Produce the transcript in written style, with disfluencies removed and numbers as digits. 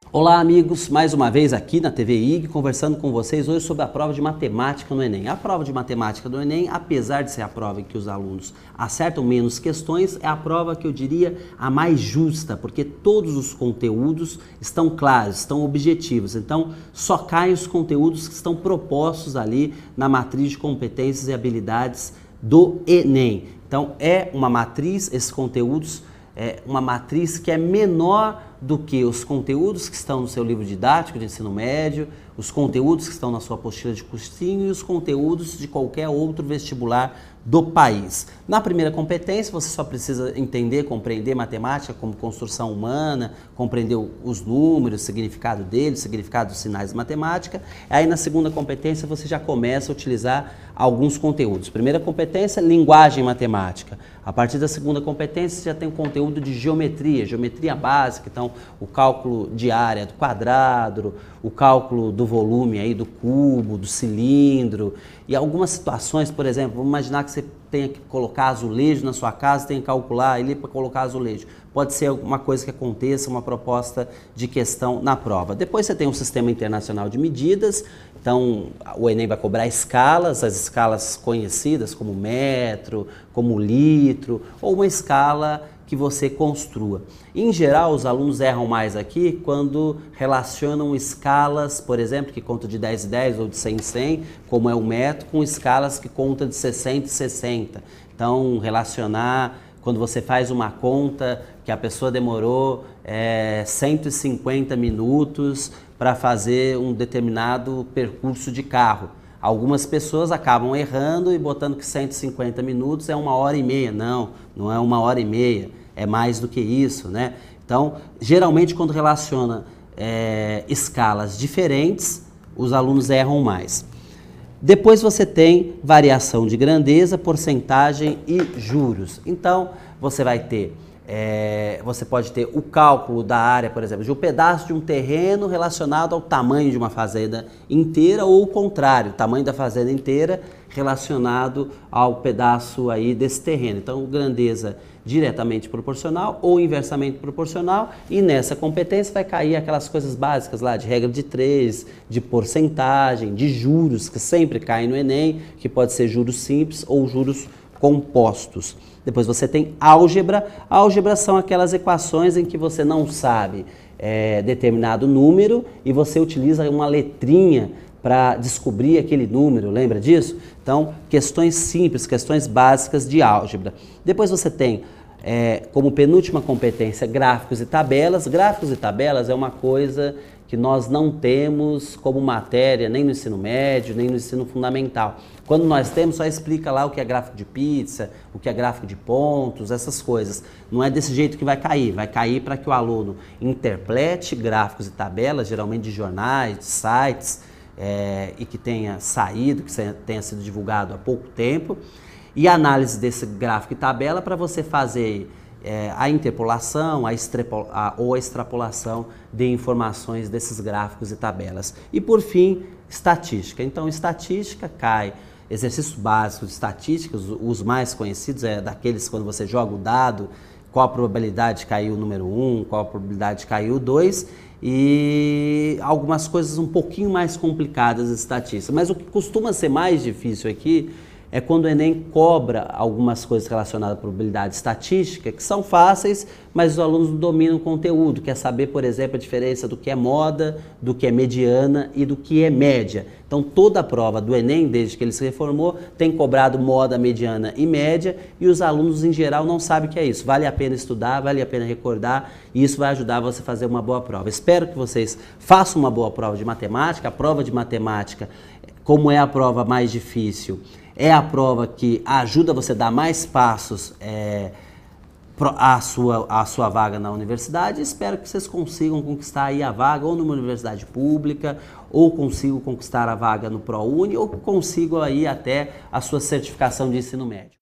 Olá amigos, mais uma vez aqui na TV IG, conversando com vocês hoje sobre a prova de matemática no Enem. A prova de matemática do Enem, apesar de ser a prova em que os alunos acertam menos questões, é a prova que eu diria a mais justa, porque todos os conteúdos estão claros, estão objetivos. Então, só caem os conteúdos que estão propostos ali na matriz de competências e habilidades do Enem. Então, é uma matriz, esses conteúdos, é uma matriz que é menor do que os conteúdos que estão no seu livro didático de ensino médio, os conteúdos que estão na sua apostila de cursinho e os conteúdos de qualquer outro vestibular do país. Na primeira competência, você só precisa entender, compreender matemática como construção humana, compreender os números, o significado deles, o significado dos sinais de matemática. Aí na segunda competência, você já começa a utilizar alguns conteúdos. Primeira competência, linguagem matemática. A partir da segunda competência, você já tem o conteúdo de geometria, geometria básica, então o cálculo de área do quadrado, o cálculo do volume aí do cubo, do cilindro, e algumas situações, por exemplo, vamos imaginar que você tenha que colocar azulejo na sua casa, tem que calcular ele para colocar azulejo. Pode ser alguma coisa que aconteça, uma proposta de questão na prova. Depois você tem um sistema internacional de medidas, então o Enem vai cobrar escalas, as escalas conhecidas como metro, como litro, ou uma escala que você construa. Em geral, os alunos erram mais aqui quando relacionam escalas, por exemplo, que contam de 10 em 10 ou de 100 em 100, como é o metro, com escalas que contam de 60 em 60. Então, relacionar, quando você faz uma conta que a pessoa demorou 150 minutos para fazer um determinado percurso de carro. Algumas pessoas acabam errando e botando que 150 minutos é 1h30. Não, não é 1h30, é mais do que isso, né? Então, geralmente quando relaciona escalas diferentes, os alunos erram mais. Depois você tem variação de grandeza, porcentagem e juros. Então, você vai ter, você pode ter o cálculo da área, por exemplo, de um pedaço de um terreno relacionado ao tamanho de uma fazenda inteira, ou o contrário, o tamanho da fazenda inteira relacionado ao pedaço aí desse terreno. Então, grandeza diretamente proporcional ou inversamente proporcional, e nessa competência vai cair aquelas coisas básicas lá de regra de 3, de porcentagem, de juros, que sempre caem no Enem, que pode ser juros simples ou juros compostos. Depois você tem álgebra. Álgebra são aquelas equações em que você não sabe determinado número e você utiliza uma letrinha para descobrir aquele número, lembra disso? Então, questões simples, questões básicas de álgebra. Depois você tem, como penúltima competência, gráficos e tabelas. Gráficos e tabelas é uma coisa que nós não temos como matéria, nem no ensino médio, nem no ensino fundamental. Quando nós temos, só explica lá o que é gráfico de pizza, o que é gráfico de pontos, essas coisas. Não é desse jeito que vai cair para que o aluno interprete gráficos e tabelas, geralmente de jornais, de sites, e que tenha saído, que tenha sido divulgado há pouco tempo, e análise desse gráfico e tabela para você fazer a interpolação ou a extrapolação de informações desses gráficos e tabelas. E por fim, estatística. Então, estatística cai exercícios básicos de estatística, os mais conhecidos daqueles quando você joga o dado, qual a probabilidade de cair o número 1, qual a probabilidade de cair o 2, e algumas coisas um pouquinho mais complicadas de estatística. Mas o que costuma ser mais difícil aqui é quando o Enem cobra algumas coisas relacionadas à probabilidade estatística, que são fáceis, mas os alunos não dominam o conteúdo. Quer saber, por exemplo, a diferença do que é moda, do que é mediana e do que é média. Então, toda a prova do Enem, desde que ele se reformou, tem cobrado moda, mediana e média, e os alunos, em geral, não sabem o que é isso. Vale a pena estudar, vale a pena recordar, e isso vai ajudar você a fazer uma boa prova. Espero que vocês façam uma boa prova de matemática. A prova de matemática, como é a prova mais difícil, é a prova que ajuda você a dar mais passos à sua vaga na universidade. Espero que vocês consigam conquistar aí a vaga ou numa universidade pública, ou consigam conquistar a vaga no ProUni, ou consigam aí até a sua certificação de ensino médio.